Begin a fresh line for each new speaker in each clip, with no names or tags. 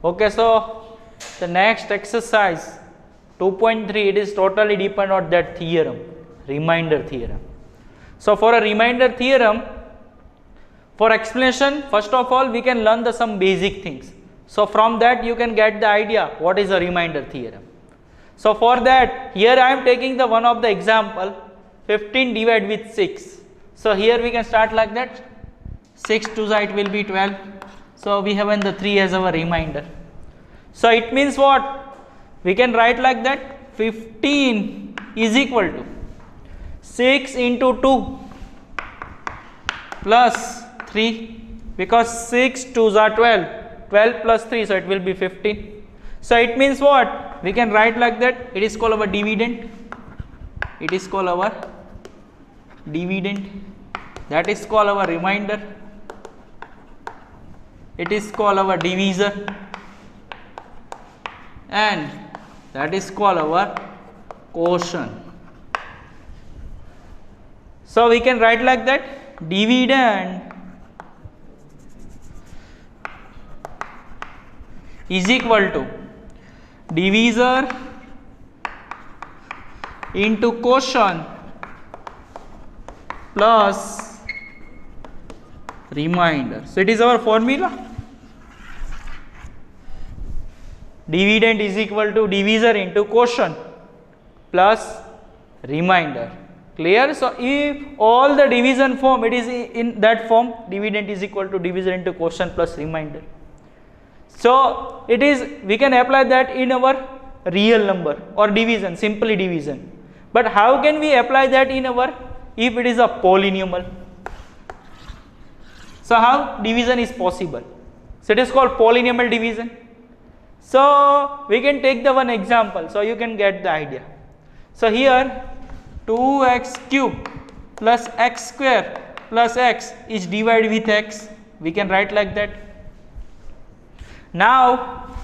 Okay, so the next exercise 2.3, it is totally depend on that theorem, remainder theorem. So for a remainder theorem, for explanation, first of all we can learn some basic things. So from that you can get the idea what is a remainder theorem. So for that, here I am taking the one of the example, 15 divided with 6. So here we can start like that, 6 to the it will be 12. So we have the 3 as our remainder. So it means what? We can write like that, 15 is equal to 6 into 2 plus 3, because 6 2s are 12, 12 plus 3, so it will be 15. So it means what? We can write like that, it is called our dividend, it is called our dividend, that is called our remainder, it is called our divisor, and that is called our quotient. So we can write like that, dividend is equal to divisor into quotient plus remainder. So it is our formula. Dividend is equal to divisor into quotient plus remainder. Clear? So if all the division form, it is in that form, dividend is equal to divisor into quotient plus remainder. So it is, we can apply that in our real number or division, simply division. But how can we apply that in our, if it is a polynomial? So how division is possible? So it is called polynomial division. So we can take the one example, so you can get the idea. So here 2x cube plus x square plus x is divided with x, we can write like that. Now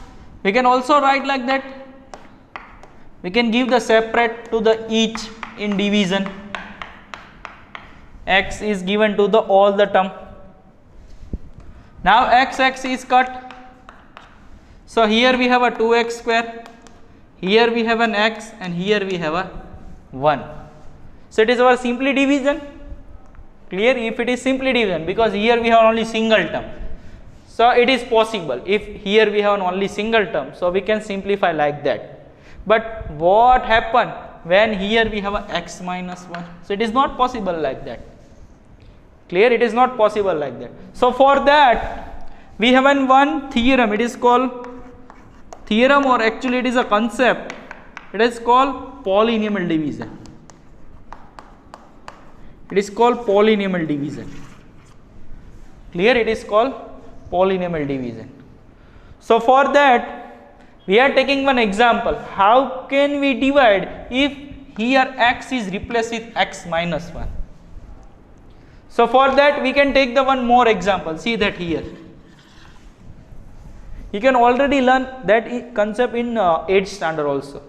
we can also write like that, we can give the separate to the each in division, x is given to the all the term. Now x is cut. So here we have a 2x square, here we have an x, and here we have a 1. So it is our simply division. Clear? If it is simply division, because here we have only single term. So it is possible if here we have only single term, so we can simplify like that. But what happened when here we have a x minus 1? So it is not possible like that. Clear? It is not possible like that. So for that we have one theorem, it is called theorem, or actually it is a concept, it is called polynomial division. It is called polynomial division. Clear? It is called polynomial division. So for that we are taking one example, how can we divide if here x is replaced with x minus 1. So for that we can take the one more example, see that here. You can already learn that concept in 8th standard also.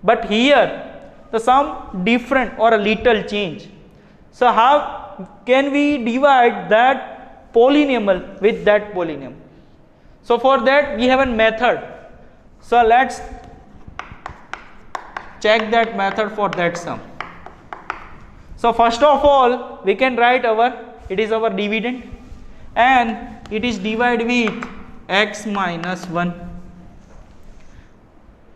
But here the some different or a little change. So how can we divide that polynomial with that polynomial? So for that we have a method. So let's check that method for that sum. So first of all we can write it is our dividend, and it is divided with x minus 1.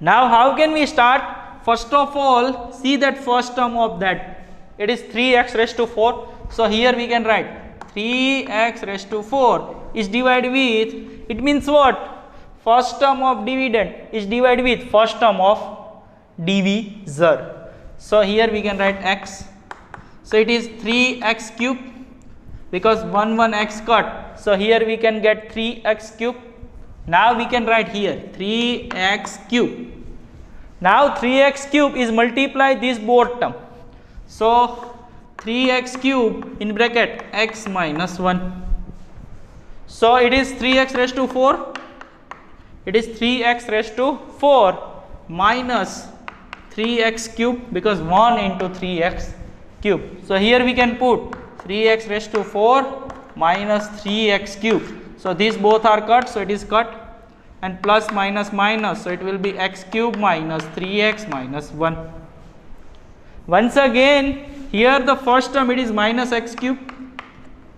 Now how can we start? First of all, see that first term of that, it is 3x raised to 4. So here we can write 3x raised to 4 is divided with, it means what? First term of dividend is divided with first term of divisor. So here we can write x. So it is 3x cube, because 1 x cut. So here we can get 3x cube. Now we can write here 3x cube. Now 3x cube is multiply this both term. So 3x cube in bracket x minus 1. So it is 3x raised to 4. It is 3x raised to 4 minus 3x cube, because 1 into 3x cube. So here we can put 3x raised to 4 minus 3x cube. So these both are cut, so it is cut. and plus minus minus, so it will be x cube minus 3x minus 1. Once again, here the first term it is minus x cube.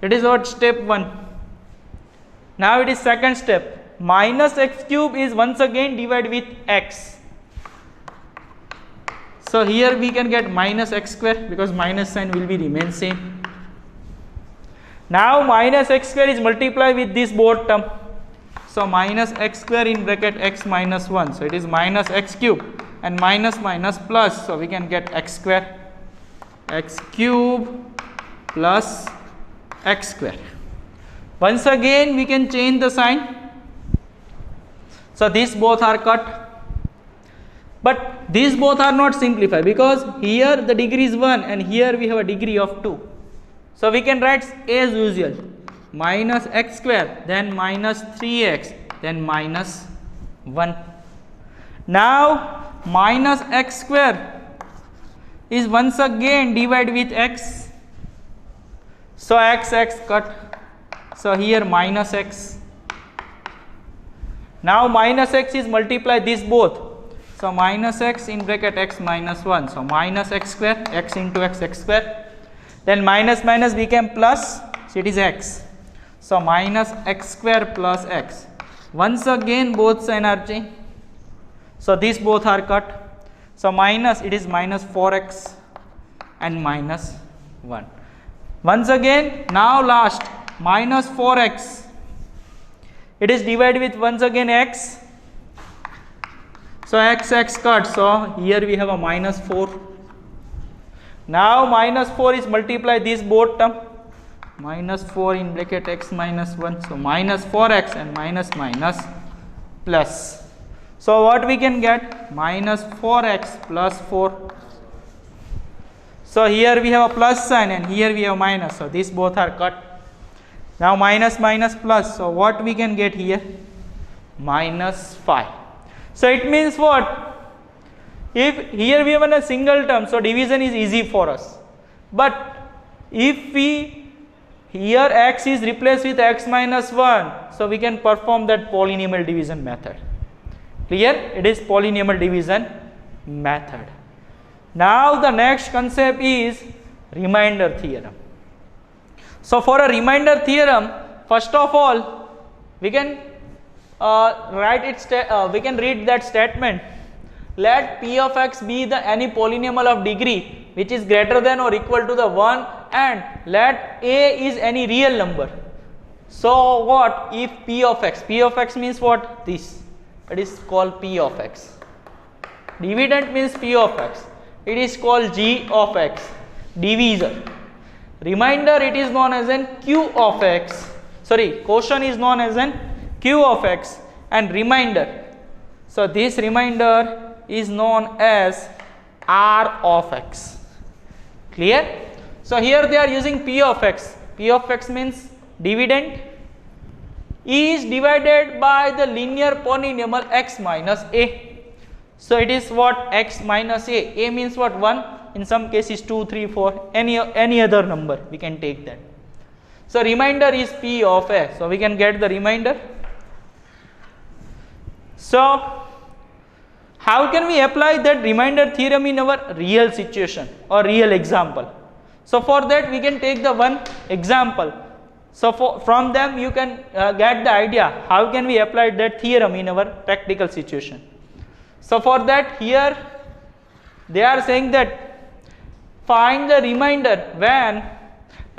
It is what step 1. Now it is second step. Minus x cube is once again divided with x. So here we can get minus x square because minus sign will be remain same. Now minus x square is multiplied with this both term. So minus x square in bracket x minus 1. So it is minus x cube and minus minus plus. So we can get x square. X cube plus x square. Once again we can change the sign. So these both are cut. But these both are not simplified because here the degree is 1 and here we have a degree of 2. So we can write as usual minus x square, then minus 3x, then minus 1. Now minus x square is once again divided with x. So x cut. So here minus x. Now minus x is multiplied these both. So minus x in bracket x minus 1. So minus x square, x into x square. Then minus minus became plus. So it is x. So minus x square plus x. Once again both sign are changed. So these both are cut. So minus, it is minus 4x and minus 1. Once again, now last minus 4x. It is divided with once again x. So x cut. So here we have a minus 4. Now minus 4 is multiplied this both term. Minus 4 in bracket x minus 1. So minus 4x and minus minus plus. So what we can get? Minus 4x plus 4. So here we have a plus sign and here we have minus. So these both are cut. Now minus minus plus. So what we can get here? Minus 5. So it means what? If here we have a single term, so division is easy for us. But if we here x is replaced with x minus 1, so we can perform that polynomial division method. Clear? It is polynomial division method. Now the next concept is remainder theorem. So for a remainder theorem, first of all, we can we can read that statement. Let p of x be the any polynomial of degree which is greater than or equal to the 1 and let a is any real number. So what if p of x means what? This, it is called p of x. Dividend means p of x, it is called g of x. Divisor, remainder, it is known as an q of x. Sorry, quotient is known as an q of x and remainder. So this remainder is known as r of x. Clear? So here they are using p of x. P of x means dividend is divided by the linear polynomial x minus a. So it is what? X minus a. A means what? 1. In some cases 2, 3, 4. Any other number we can take that. So remainder is p of x. So we can get the remainder. So how can we apply that remainder theorem in our real situation or real example? So for that we can take the one example. So from them you can get the idea how can we apply that theorem in our practical situation. So for that here they are saying that find the remainder when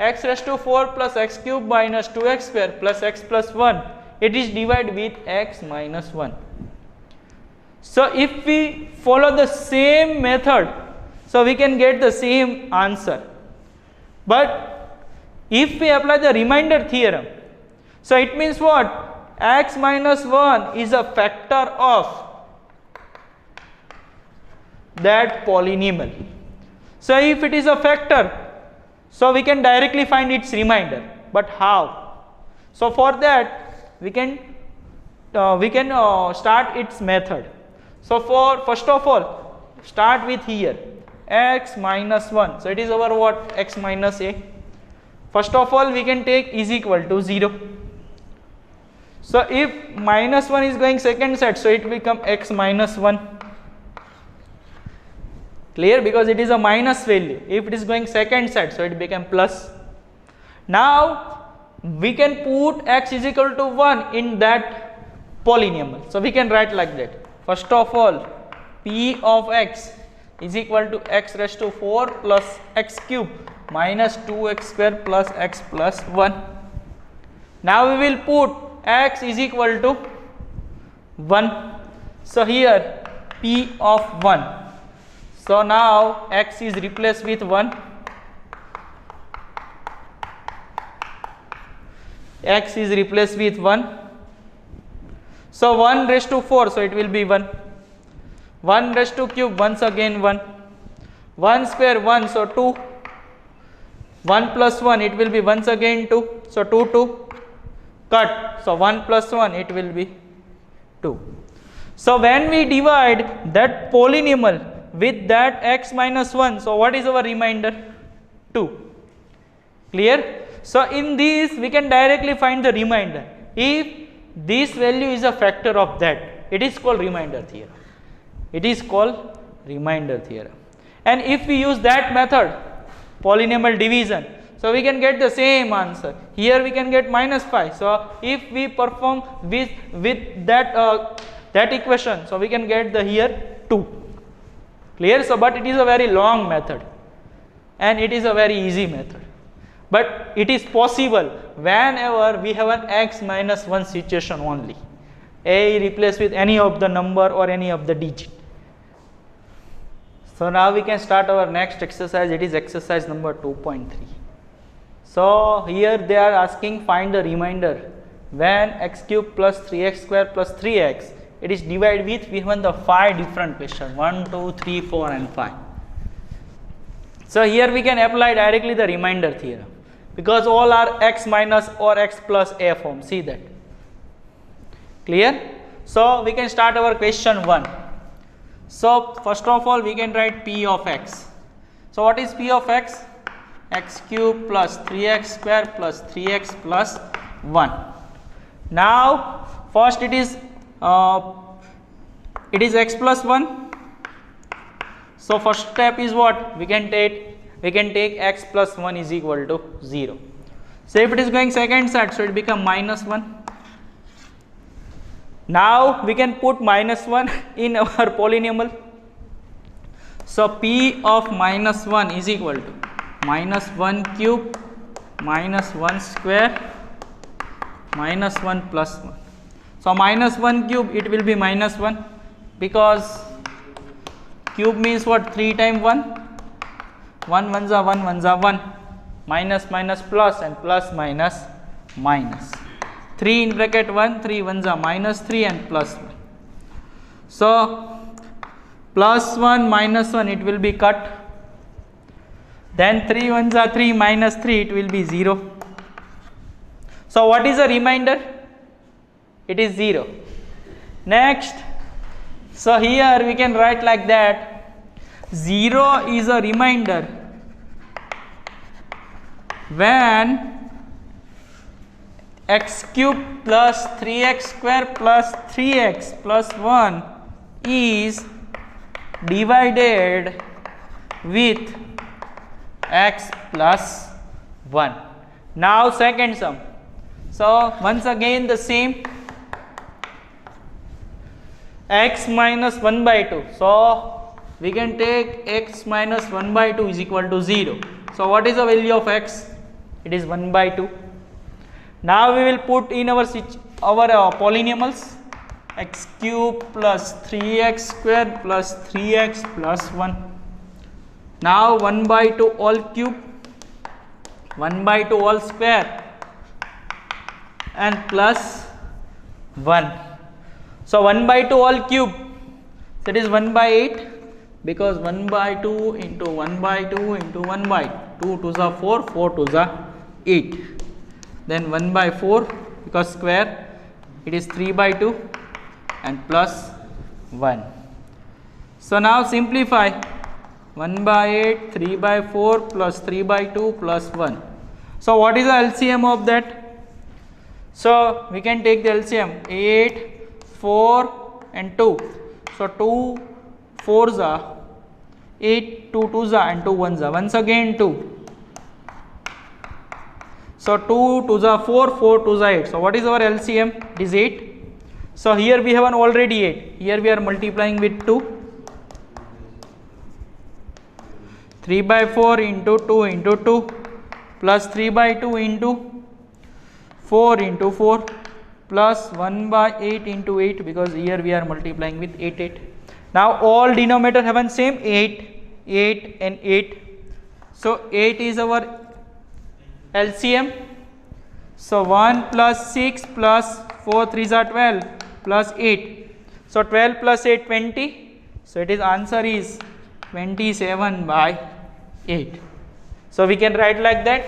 x raised to 4 plus x cube minus 2x square plus x plus 1 it is divided with x minus 1. So if we follow the same method, so we can get the same answer. But if we apply the remainder theorem, so it means what? X minus 1 is a factor of that polynomial. So if it is a factor, so we can directly find its remainder. But how? So for that we can start its method. So for first of all start with here x minus 1. So it is our what? X minus a. First of all we can take is equal to 0. So if minus 1 is going second side, so it will become x minus 1. Clear? Because it is a minus value. If it is going second side, so it became plus. Now we can put x is equal to 1 in that polynomial. So we can write like that. First of all, p of x is equal to x raised to 4 plus x cube minus 2x square plus x plus 1. Now we will put x is equal to 1. So here p of 1. So now x is replaced with 1. X is replaced with 1. So 1 raised to 4, so it will be 1. 1 raised to cube, once again 1. 1 square 1, so 2. 1 plus 1, it will be once again 2. So 2 cut. So 1 plus 1, it will be 2. So when we divide that polynomial with that x minus 1, so what is our remainder? 2. Clear? So in this we can directly find the remainder. If this value is a factor of that, it is called remainder theorem. It is called remainder theorem. And if we use that method, polynomial division, so we can get the same answer. Here we can get minus 5. So if we perform with that that equation, so we can get the here 2. Clear? So but it is a very long method and it is a very easy method. But it is possible whenever we have an x minus 1 situation only. A replaced with any of the number or any of the digit. So now we can start our next exercise. It is exercise number 2.3. So here they are asking find the remainder when x cube plus 3x square plus 3x, it is divided with, we have the 5 different questions, 1, 2, 3, 4 and 5. So here we can apply directly the remainder theorem because all are x minus or x plus a form. See that. Clear? So we can start our question 1. So first of all we can write p of x. So what is p of x? X cube plus 3x square plus 3x plus 1. Now first it is x plus 1. So first step is what? We can take x plus 1 is equal to 0. So if it is going second side, so it become minus 1. Now we can put minus 1 in our polynomial. So p of minus 1 is equal to minus 1 cube minus 1 square minus 1 plus 1. So minus 1 cube, it will be minus 1 because cube means what? 3 times 1. 1 ones are 1 ones are 1. Minus minus plus and plus minus minus. 3 in bracket 1, 3 ones are minus 3 and plus 1. So plus 1 minus 1, it will be cut. Then 3 ones are 3 minus 3, it will be 0. So what is the remainder? It is 0. Next, so here we can write like that. 0 is a remainder when x cube plus 3x square plus 3x plus 1 is divided with x plus 1. Now second sum. So once again the same, x minus 1 by 2. So we can take x minus 1 by 2 is equal to 0. So what is the value of x? It is 1 by 2. Now we will put in our polynomials. X cube plus 3x square plus 3x plus 1. Now 1 by 2 all cube, 1 by 2 all square and plus 1. So 1 by 2 all cube, that is 1 by 8 because 1 by 2 into 1 by 2 into 1 by 2 to the 4, 4 to the 8. Then 1 by 4 because square, it is 3 by 2 and plus 1. So now simplify. 1 by 8, 3 by 4 plus 3 by 2 plus 1. So what is the LCM of that? So we can take the LCM 8, 4 and 2. So 2 4s are 8, 2 2s are and 2 1s are. Once again 2. So 2 2s are 4, 4 2s are 8. So what is our LCM? It is 8. So here we have an already 8. Here we are multiplying with 2. 3 by 4 into 2 into 2 plus 3 by 2 into 4 into 4 plus 1 by 8 into 8, because here we are multiplying with 8 8. Now all denominator have an same 8 8 and 8. So 8 is our LCM. So 1 plus 6 plus 4 3s are 12 plus 8. So 12 plus 8 20. So it is answer is 27 by 8. So we can write like that.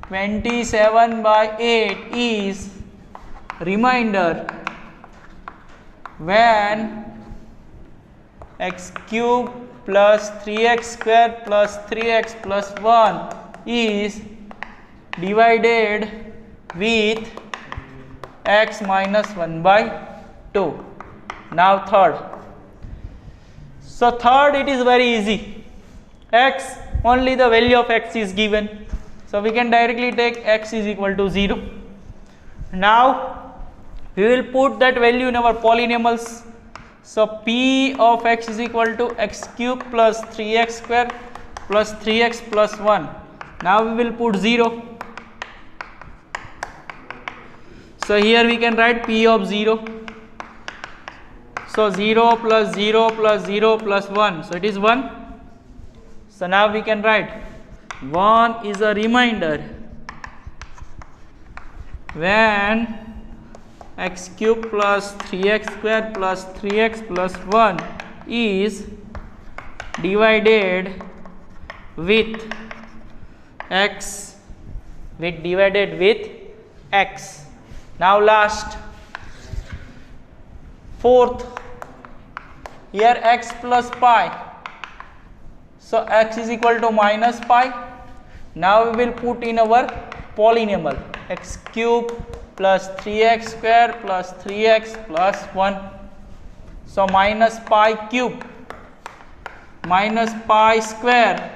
27 by 8 is remainder when x cube plus 3x square plus 3x plus 1 is divided with x minus 1 by 2. Now third. So third, it is very easy. X, only the value of x is given. So we can directly take x is equal to 0. Now we will put that value in our polynomials. So p of x is equal to x cube plus 3x square plus 3x plus 1. Now we will put 0. So here we can write p of 0. So 0 plus 0 plus 0 plus 1. So it is 1. So now we can write 1 is a remainder when x cube plus 3x square plus 3x plus 1 is divided with x x. Now last, fourth, here x plus pi. So x is equal to minus pi. Now we will put in our polynomial x cube plus 3x square plus 3x plus 1. So minus pi cube minus pi square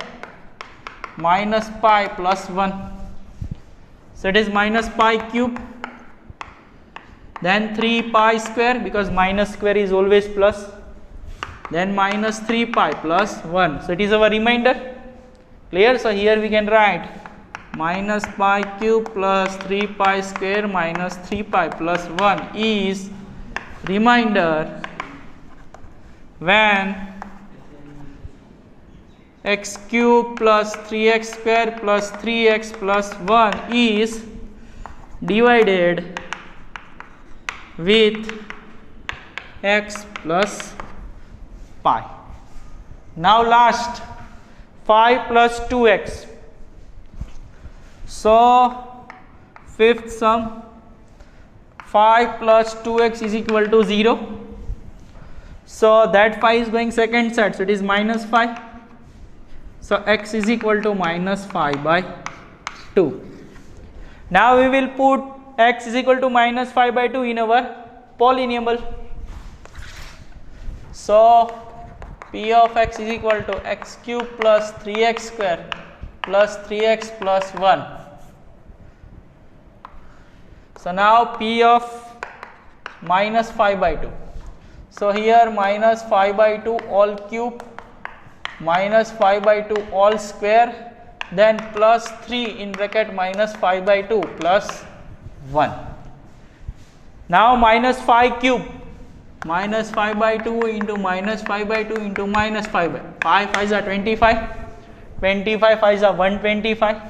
minus pi plus 1. So it is minus pi cube, then 3 pi square, because minus square is always plus, then minus 3 pi plus 1. So it is our remainder. Clear? So here we can write minus pi cube plus 3 pi square minus 3 pi plus 1 is remainder when x cube plus 3x square plus 3x plus 1 is divided with x plus pi. Now last, 5 plus 2x. So fifth sum, 5 plus 2x is equal to 0. So that 5 is going second side, so it is minus 5. So x is equal to minus 5 by 2. Now we will put x is equal to minus 5 by 2 in our polynomial. So p of x is equal to x cube plus 3x square plus 3x plus 1. So now p of minus 5 by 2. So here minus 5 by 2 all cube minus 5 by 2 all square, then plus 3 in bracket minus 5 by 2 plus 1. Now minus 5 cube minus 5 by 2 into minus 5 by 2 into minus 5 by 5 5s are 25, 25 5s are 125.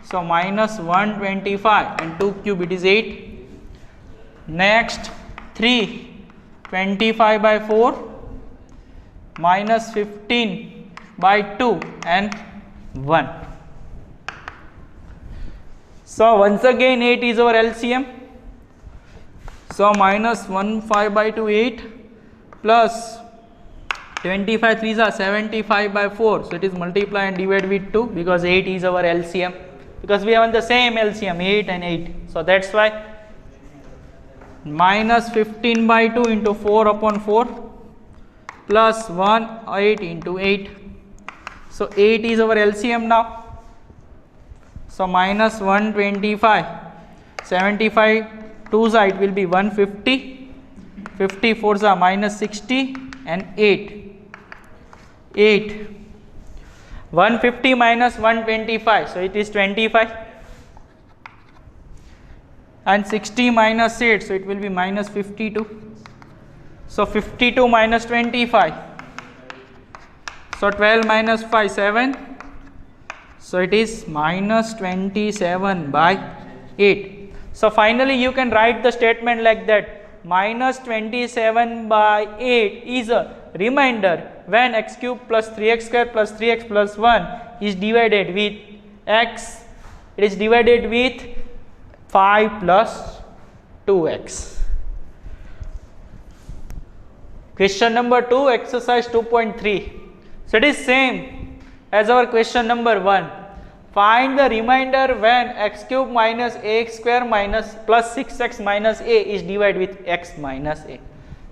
So minus 125 and 2 cube it is 8. Next 3, 25 by 4 minus 15 by 2 and 1. So once again 8 is our LCM. So minus 15 by 2 8 plus 25 3s are 75 by 4. So it is multiply and divide with 2 because 8 is our LCM. Because we have the same LCM 8 and 8. So So that's why minus 15 by 2 into 4 upon 4 plus 1 8 into 8. So 8 is our LCM now. So minus 125, 75 2's it will be 150, 54's are minus 60 and 8. 150 minus 125, so it is 25. And 60 minus 8, so it will be minus 52. So 52 minus 25. So 12 minus 5, 7. So it is minus 27 by 8. So finally you can write the statement like that. Minus 27 by 8 is a remainder when x cube plus 3x square plus 3x plus 1 is divided with x. It is divided with 5 plus 2x. Question number 2, exercise 2.3. So it is same as our question number 1. Find the remainder when x cube minus ax square minus plus 6x minus a is divided with x minus a.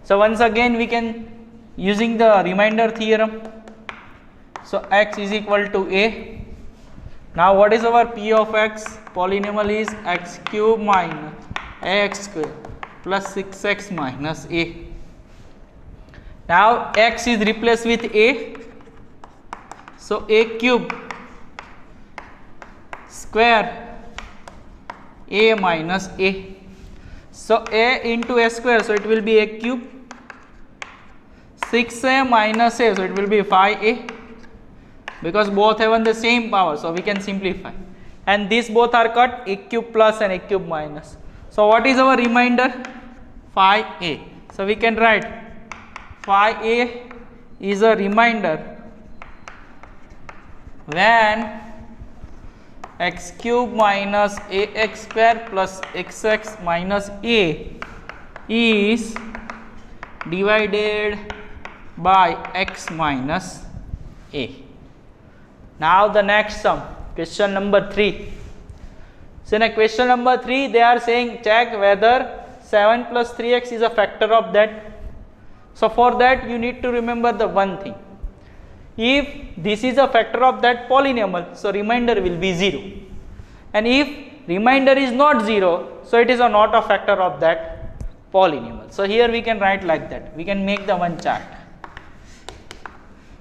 So once again we can using the remainder theorem. So x is equal to a. Now what is our p of x? Polynomial is x cube minus ax square plus 6x minus a. Now x is replaced with a. So a cube square a minus a. So a into a square, so it will be a cube. 6a minus a, so it will be 5a, because both have the same power, so we can simplify. And these both are cut, a cube plus and a cube minus. So what is our remainder? 5a. So we can write 5a is a remainder when x cube minus ax square plus xx minus a is divided by x minus a. Now the next sum, question number 3. So in a question number 3 they are saying check whether 7 plus 3x is a factor of that. So for that you need to remember the one thing. If this is a factor of that polynomial, so remainder will be 0. And if remainder is not 0, so it is not a factor of that polynomial. So here we can write like that. We can make the one chart.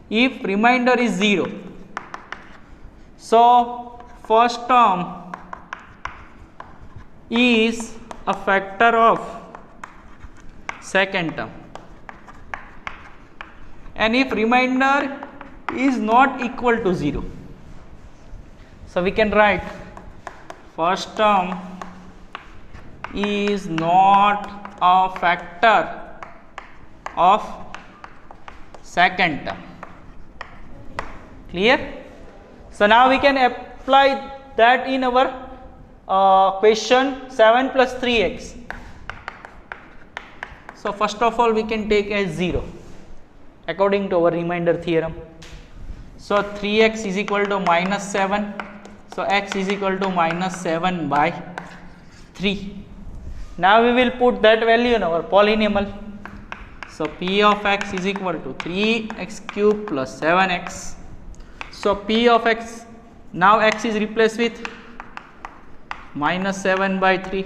If remainder is 0, so first term is a factor of second term. And if remainder is not equal to 0, so we can write first term is not a factor of second term. Clear? So now we can apply that in our question 7 plus 3x. So first of all we can take as 0 according to our remainder theorem. So 3x is equal to minus 7. So x is equal to minus 7 by 3. Now we will put that value in our polynomial. So p of x is equal to 3x cube plus 7x. So p of x, now x is replaced with minus 7 by 3.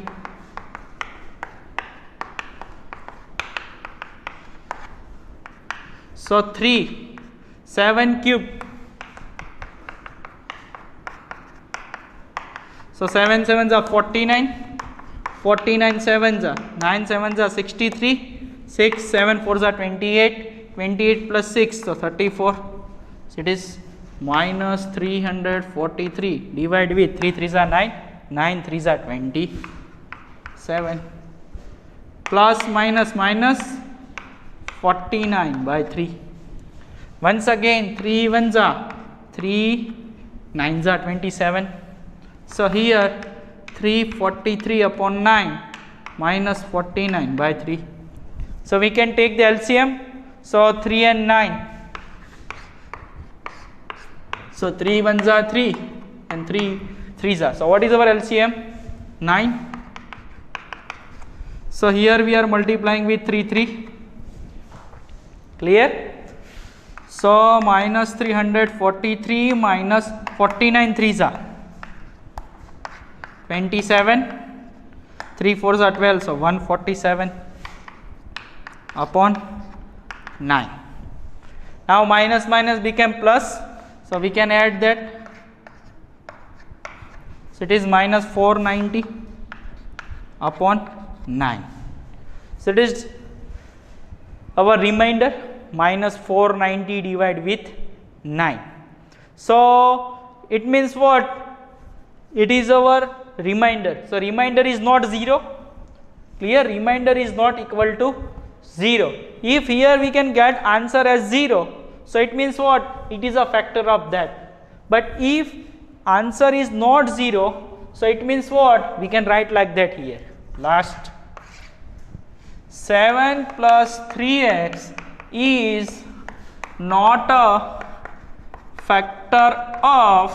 So 3, 7 cube. So 7 7s are 49, 49 7s are 9 7s are 63, 6 7 4s are 28, 28 plus 6, so 34. So it is minus 343 divided with 3 3s are 9, 9 3s are 27, plus minus minus 49 by 3. Once again 3 1s are 3, 9s are 27. So here 343 upon 9 minus 49 by 3. So we can take the LCM. So 3 and 9. So 3 1s are 3 and 3 3s are. So what is our LCM? 9. So here we are multiplying with 3. Clear? So minus 343 minus 49 3s are 27. 3 4s are 12, so 147 upon 9. Now minus minus became plus, so we can add that. So it is minus 490 upon 9. So it is our remainder, minus 490 divided with 9. So it means what? It is our remainder. So remainder is not 0. Clear? Remainder is not equal to 0. If here we can get answer as 0, so it means what? It is a factor of that. But if answer is not 0, so it means what? We can write like that here. Last 7 plus 3x is not a factor of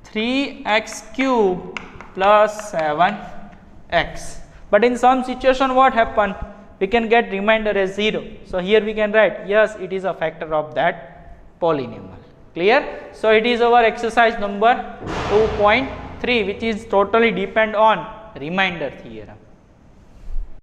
3x cube plus 7x. But in some situation what happened? We can get remainder as 0. So here we can write, yes, it is a factor of that polynomial. Clear? So it is our exercise number 2.3, which is totally depend on remainder theorem.